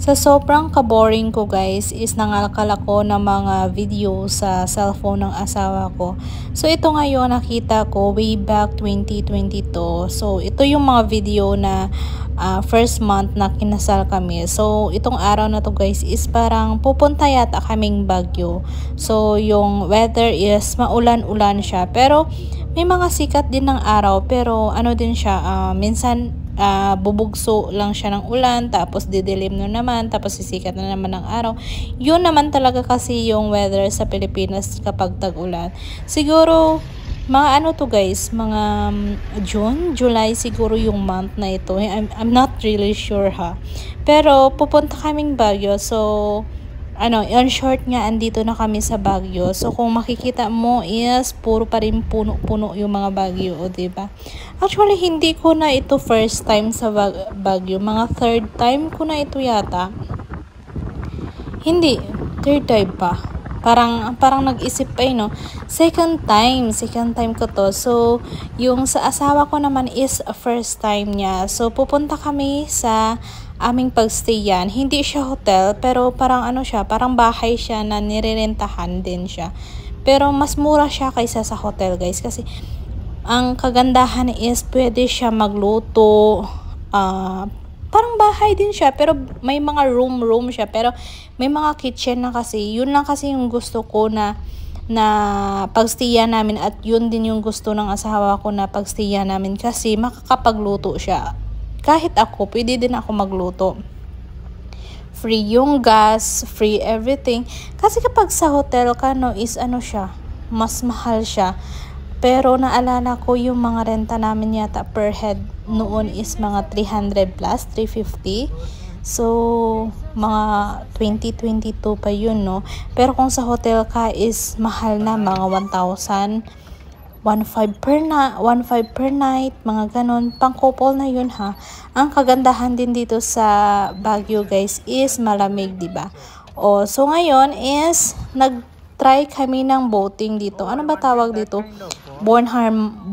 Sa sobrang ka-boring ko guys is nangalkal ako ng mga video sa cellphone ng asawa ko. So ito ngayon nakita ko way back 2022. So ito yung mga video na first month na kinasal kami. So itong araw na to guys is parang pupunta yata kaming Baguio. So yung weather is maulan-ulan siya. Pero may mga sikat din ng araw pero ano din siya minsan bubugso lang siya ng ulan, tapos didilim na naman, tapos sisikat na naman ng araw. Yun naman talaga kasi yung weather sa Pilipinas kapag tag-ulan. Siguro mga ano to guys, mga June, July siguro yung month na ito. I'm not really sure ha. Pero pupunta kaming Baguio, so in short nga, andito na kami sa Baguio. So, kung makikita mo is, puro pa rin puno-puno yung mga Baguio, o diba? Actually, hindi ko na ito first time sa Baguio. Mga third time ko na ito yata. Hindi, third time pa. Parang nag-isip pa no. Second time ko to. So, yung sa asawa ko naman is first time niya. So, pupunta kami sa aming pagstayan. Hindi siya hotel, pero parang parang bahay siya na nirerentahan din siya. Pero mas mura siya kaysa sa hotel, guys, kasi ang kagandahan is pwede siya magluto. Parang bahay din siya, pero may mga room siya, pero may mga kitchen na kasi. Yun lang kasi yung gusto ko na pagstayan namin, at yun din yung gusto ng asawa ko na pagstayan namin kasi makakapagluto siya. Kahit ako, pwede din ako magluto. Free yung gas, free everything. Kasi kapag sa hotel ka, is siya, mas mahal siya. Pero naalala ko yung mga renta namin yata per head noon is mga 300 plus, 350. So, mga 2022 pa yun, no? Pero kung sa hotel ka is mahal na, mga 1,000. 1.5 per night, mga ganon. Pang-couple na yun ha. Ang kagandahan din dito sa Baguio guys is malamig, diba? So ngayon is nag-try kami ng boating dito. Ano ba tawag dito? Bornham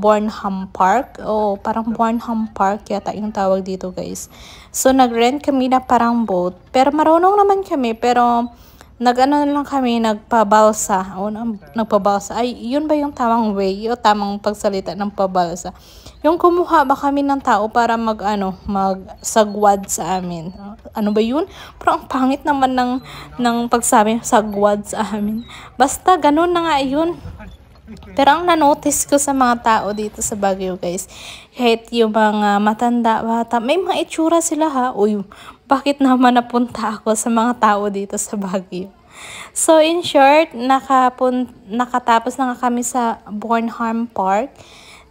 Park. Parang Bornham Park yata yung tawag dito guys. So nag-rent kami na parang boat. Pero marunong naman kami, pero lang kami, nagpabalsa. Nagpabalsa. Ay, yun ba yung tamang way o tamang pagsalita ng pabalsa? Yung kumuha ba kami ng tao para magsagwad sa amin? Ano ba yun? Pero ang pangit naman ng pagsabi, sagwad sa amin. Basta, ganun na nga yun. Pero ang na-notice ko sa mga tao dito sa Baguio guys, kahit yung mga matanda, bata, may mga itsura sila ha. Uy, bakit naman napunta ako sa mga tao dito sa Baguio? So in short, nakatapos na nga kami sa Bornham Park.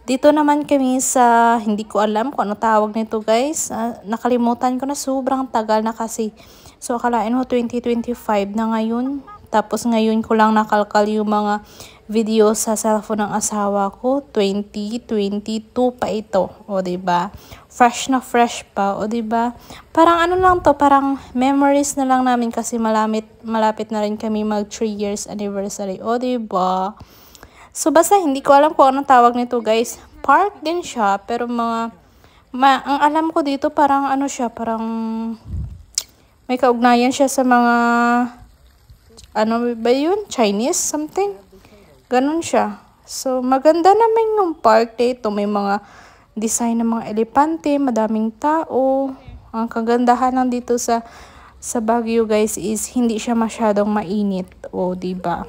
Dito naman kami sa, hindi ko alam kung ano tawag nito guys. Nakalimutan ko na, sobrang tagal na kasi. So akalain mo 2025 na ngayon. Tapos ngayon ko lang nakalkal yung mga video sa cellphone ng asawa ko. 2022 pa ito. O diba? Fresh na fresh pa. O diba? Parang lang to. Parang memories na lang namin kasi malapit na rin kami mag 3 years anniversary. O diba? So basta hindi ko alam kung anong tawag nito guys. Park din siya. Pero ang alam ko dito parang siya. Parang may kaugnayan siya sa mga ba yun? Chinese something? Ganun siya. So, maganda naman yung park dito. May mga design ng mga elepante, madaming tao. Ang kagandahan lang dito sa Baguio guys is hindi siya masyadong mainit. Diba?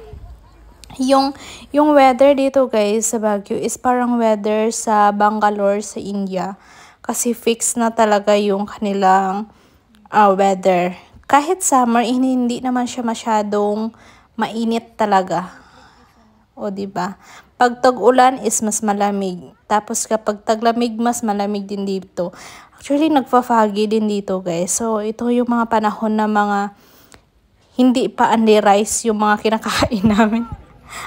Yung weather dito guys sa Baguio is parang weather sa Bangalore sa India. Kasi fix na talaga yung kanilang weather. Kahit summer, hindi naman siya masyadong mainit talaga. Diba? Pag tag-ulan is mas malamig. Tapos kapag taglamig, mas malamig din dito. Actually, nagpa-foggy din dito guys. So, ito yung mga panahon na mga hindi pa unli rice yung mga kinakain namin.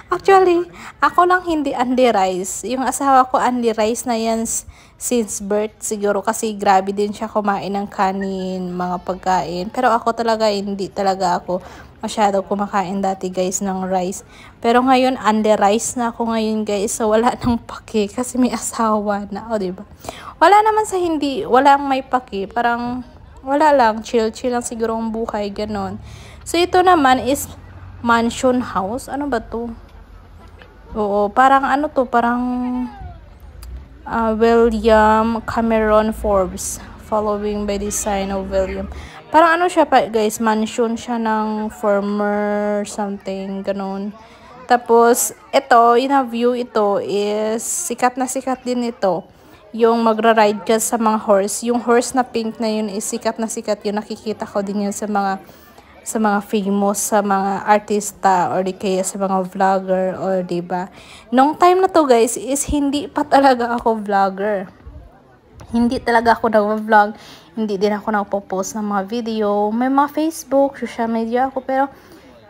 Actually, ako lang hindi unli rice. Yung asawa ko unli rice na yan since birth siguro kasi grabe din siya kumain ng kanin, mga pagkain. Pero ako talaga hindi talaga ako masyado kumakain dati guys ng rice. Pero ngayon unli rice na ako ngayon guys. So wala nang paki kasi may asawa na. Diba? Wala naman sa walang may paki. Parang wala lang, chill-chill lang siguro ang buhay, ganon. So, ito naman is mansion house. Ano ba to? Oo, parang ano to, parang William Cameron Forbes, following by the sign of William. Parang ano siya pa, guys, mansion siya ng former something, ganun. Tapos, ito, view ito is, sikat din ito. Yung magra-ride ka sa mga horse. Yung horse na pink na yun is sikat na sikat yun. Nakikita ko din yun sa mga famous, sa mga artista, or di kaya sa mga vlogger, or diba. Nung time na to, guys, is hindi pa talaga ako vlogger. Hindi talaga ako nag-vlog. Hindi din ako nagpo-post ng mga video. May mga Facebook, social media ako, pero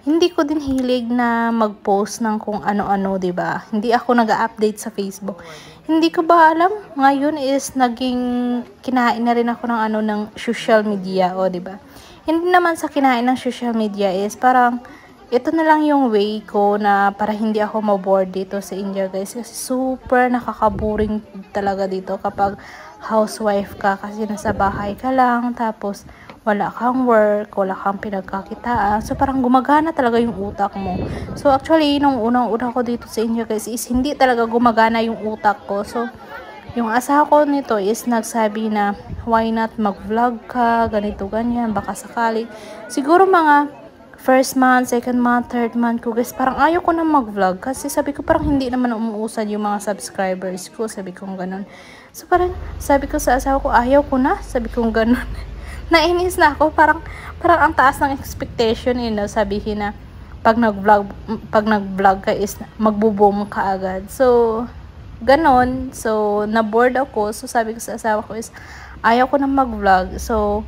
hindi ko din hilig na mag-post ng kung ano-ano, diba? Hindi ako nag-update sa Facebook. Hindi ko ba alam, ngayon is naging kinain na rin ako ng social media, o diba? Hindi naman sa kinain ng social media is parang ito na lang yung way ko na para hindi ako maboard dito sa India, guys. Kasi super nakakaboring talaga dito kapag housewife ka, kasi nasa bahay ka lang, tapos wala kang work, wala kang pinagkakitaan. So, parang gumagana talaga yung utak mo. So, actually, nung unang-una ko dito sa India, guys, is hindi talaga gumagana yung utak ko. So, yung asawa ko nito is nagsabi na, why not mag-vlog ka, ganito, ganyan, baka sakali. Siguro mga first month, second month, third month ko, guys, parang ayaw ko na mag-vlog. Kasi sabi ko, parang hindi naman umuusad yung mga subscribers ko. Sabi ko ganun. So, parang sabi ko sa asawa ko, ayaw ko na. Sabi ko ganun. Nainis na ako, parang ang taas ng expectation, sabihin na pag nag-vlog ka is magbo-boom ka agad. So, ganon. So, na-bored ako. So, sabi ko sa asawa ko is ayaw ko na mag-vlog. So,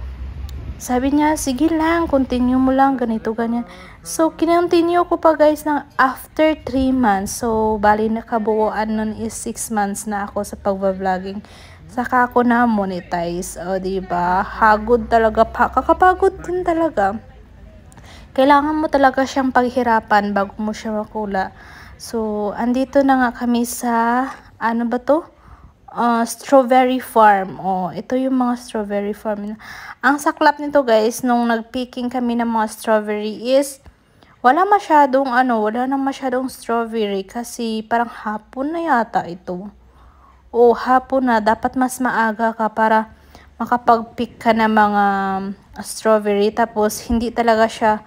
sabi niya, sige lang, continue mo lang, ganito, ganyan. So, kinontinue ko pa, guys, ng after 3 months. So, bali nakabuuan nun is 6 months na ako sa pag-vlogging. Saka ako na monetize. O, diba? Hagod talaga pa. Kakapagod din talaga. Kailangan mo talaga siyang paghirapan bago mo siya makula. So, andito na nga kami sa, ano ba to? Strawberry farm. Oh, ito yung mga strawberry farm. Ang saklap nito, guys, nung nagpicking kami ng mga strawberry is, wala nang masyadong strawberry kasi parang hapon na yata ito. O hapon na, dapat mas maaga ka para makapag-pick ka ng mga strawberry. Tapos, hindi talaga siya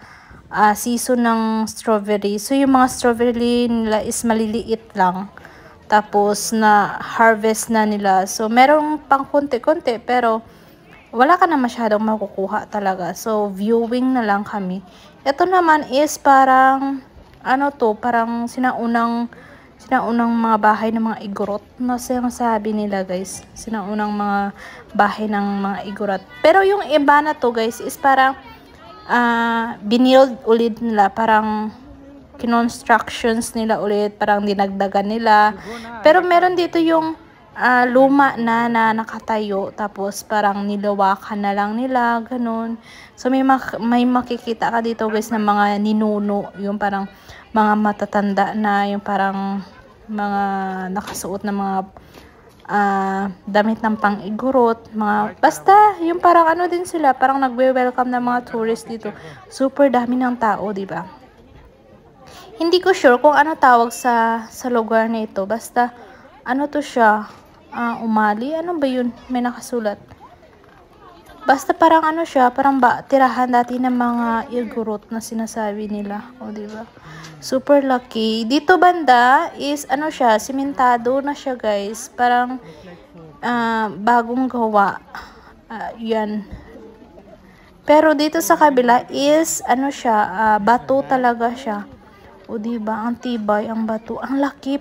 season ng strawberry. So, yung mga strawberry nila is maliliit lang. Tapos, na harvest na nila. So, merong pang konti-konti, pero wala ka na masyadong makukuha talaga. So, viewing na lang kami. Ito naman is parang, parang sinaunang mga bahay ng mga igorot. No, sabi nila, guys. Sinaunang mga bahay ng mga igorot. Pero yung iba na to, guys, is parang binild ulit nila. Parang kinonstructions nila ulit. Parang dinagdagan nila. Pero meron dito yung luma na nakatayo. Tapos parang nilawakan na lang nila. Ganun. So may makikita ka dito, guys, ng mga ninuno. Yung parang mga matatanda na. Yung parang mga nakasuot na mga damit ng pang-igorot, basta yung parang din sila, parang nagwe-welcome ng mga tourists dito. Super dami ng tao, di ba? Hindi ko sure kung ano tawag sa lugar na ito, basta to siya, umali, ano ba yun? May nakasulat. Basta parang siya, parang tirahan dati ng mga igorot na sinasabi nila, o di ba? Super lucky. Dito banda is siya, simentado na siya, guys. Parang bagong gawa. Yan. Pero dito sa kabila is siya, bato talaga siya. O diba, ang tibay ang bato. Ang laki.